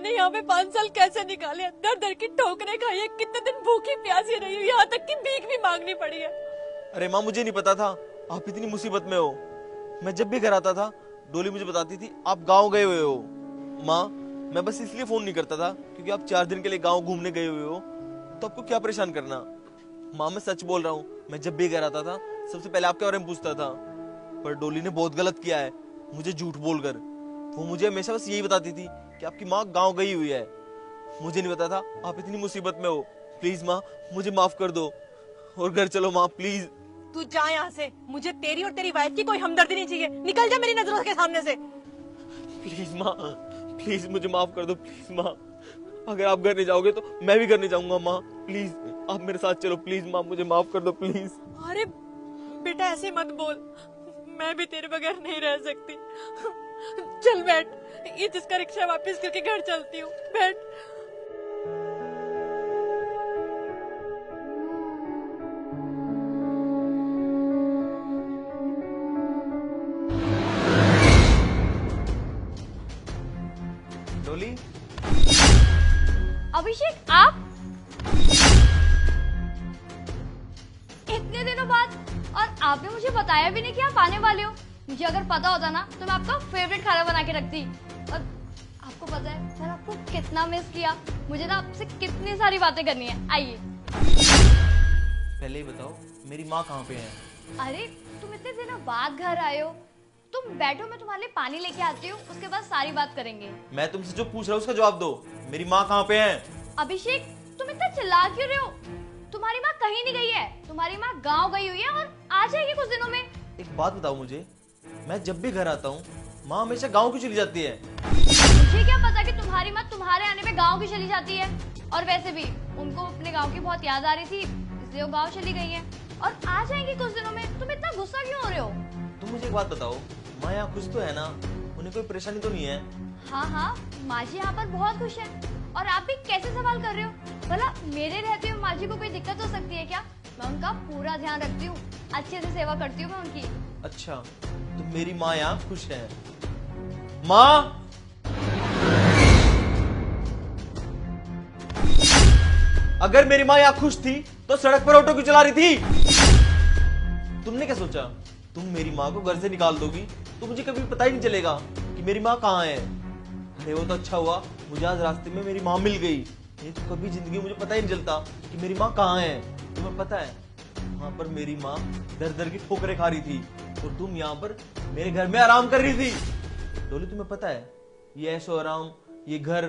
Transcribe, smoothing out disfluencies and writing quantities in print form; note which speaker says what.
Speaker 1: मैंने यहाँ पे 5 साल कैसे निकाले, दर दर की ठोकरें खाई है, कितने दिन भूखी प्यासी रही हूँ, यहाँ तक कि भीख भी मांगनी पड़ी है।
Speaker 2: अरे माँ, मुझे नहीं पता था आप इतनी मुसीबत में हो। मैं जब भी घर आता था डोली मुझे बताती थी आप गांव गए हुए हो। माँ, मैं बस इसलिए फोन नहीं करता था क्योंकि आप 4 दिन के लिए गांव घूमने गए हुए हो, तो आपको क्या परेशान करना। माँ, मैं सच बोल रहा हूँ, मैं जब भी घर आता था सबसे पहले आपके बारे में पूछता था। पर डोली ने बहुत गलत किया है मुझे झूठ बोलकर। वो मुझे हमेशा बस यही बताती थी कि आपकी माँ गांव गई हुई है। मुझे नहीं पता था आप इतनी मुसीबत में हो। प्लीज माँ, मुझे माफ कर दो और घर चलो माँ, प्लीज।
Speaker 1: तू जा यहाँ से, मुझे तेरी और तेरी वाइफ की कोई हमदर्दी नहीं चाहिए, निकल जा मेरी नजरों के सामने से।
Speaker 2: प्लीज माँ, प्लीज मुझे माफ कर दो प्लीज माँ। अगर आप घर नहीं जाओगे तो मैं भी घर नहीं जाऊंगा माँ। प्लीज आप मेरे साथ चलो प्लीज माँ, मुझे माफ कर दो प्लीज।
Speaker 1: अरे बेटा ऐसे मत बोल, मैं भी तेरे बगैर नहीं रह सकती। चल बैठ, ये जिसका रिक्शा वापस करके घर चलती हूँ, बैठ।
Speaker 2: डोली,
Speaker 3: अभिषेक, आप इतने दिनों बाद, और आपने मुझे बताया भी नहीं कि आप आने वाले हो। मुझे अगर पता होता ना तो मैं आपका फेवरेट खाना बना के रखती। और आपको पता है मैंने आपको कितना मिस किया। मुझे ना आपसे कितनी सारी बातें करनी है। आइए।
Speaker 2: पहले ही बताओ मेरी माँ कहाँ पे है?
Speaker 3: अरे तुम इतने दिनों बाद घर आए हो, तुम बैठो, मैं तुम्हारे लिए पानी लेके आती हूँ, उसके बाद सारी बात करेंगे।
Speaker 2: मैं तुमसे जो पूछ रहा हूँ उसका जवाब दो। मेरी माँ कहाँ पे है?
Speaker 3: अभिषेक, तुम इतना चिल्ला क्यों रहे हो? तुम्हारी माँ कहीं नहीं गई है, तुम्हारी माँ गांव गई हुई है और आ जाएगी कुछ दिनों में।
Speaker 2: एक बात बताओ मुझे, मैं जब भी घर आता हूँ माँ हमेशा गाँव क्यों चली जाती है?
Speaker 3: मुझे क्या पता कि तुम्हारी माँ तुम्हारे आने पे गांव की चली जाती है। और वैसे भी उनको अपने गांव की बहुत याद आ रही थी, इसलिए वो गांव चली गई है और आ जाएंगी कुछ दिनों में। तुम इतना गुस्सा क्यों हो रहे हो?
Speaker 2: तुम मुझे एक बात बताओ, माँ यहाँ खुश तो है ना? उन्हें कोई परेशानी तो नहीं है?
Speaker 3: हाँ हाँ, माँ जी यहाँ पर बहुत खुश है। और आप भी कैसे सवाल कर रहे हो? भला मेरे रहते हुए माँ जी को कोई दिक्कत हो सकती है क्या? मैं उनका पूरा ध्यान रखती हूँ, अच्छे से सेवा करती हूँ मैं उनकी।
Speaker 2: अच्छा, तो मेरी माँ यहाँ खुश है। माँ, अगर मेरी माँ यहाँ खुश थी तो सड़क पर ऑटो क्यों चला रही थी? तुमने क्या सोचा तुम मेरी माँ को घर से निकाल दोगी तो मुझे कभी पता ही नहीं चलेगा कि मेरी माँ कहाँ है? अरे वो तो अच्छा हुआ मुझे आज रास्ते में मेरी माँ मिल गई, नहीं तो कभी जिंदगी में मुझे पता ही नहीं चलता कि मेरी माँ कहाँ है। तुम्हें पता है वहां पर मेरी माँ दर दर की ठोकरें खा रही थी और तुम यहाँ पर मेरे घर में आराम कर रही थी। डोली, तुम्हें पता है ये ऐशो आराम, ये घर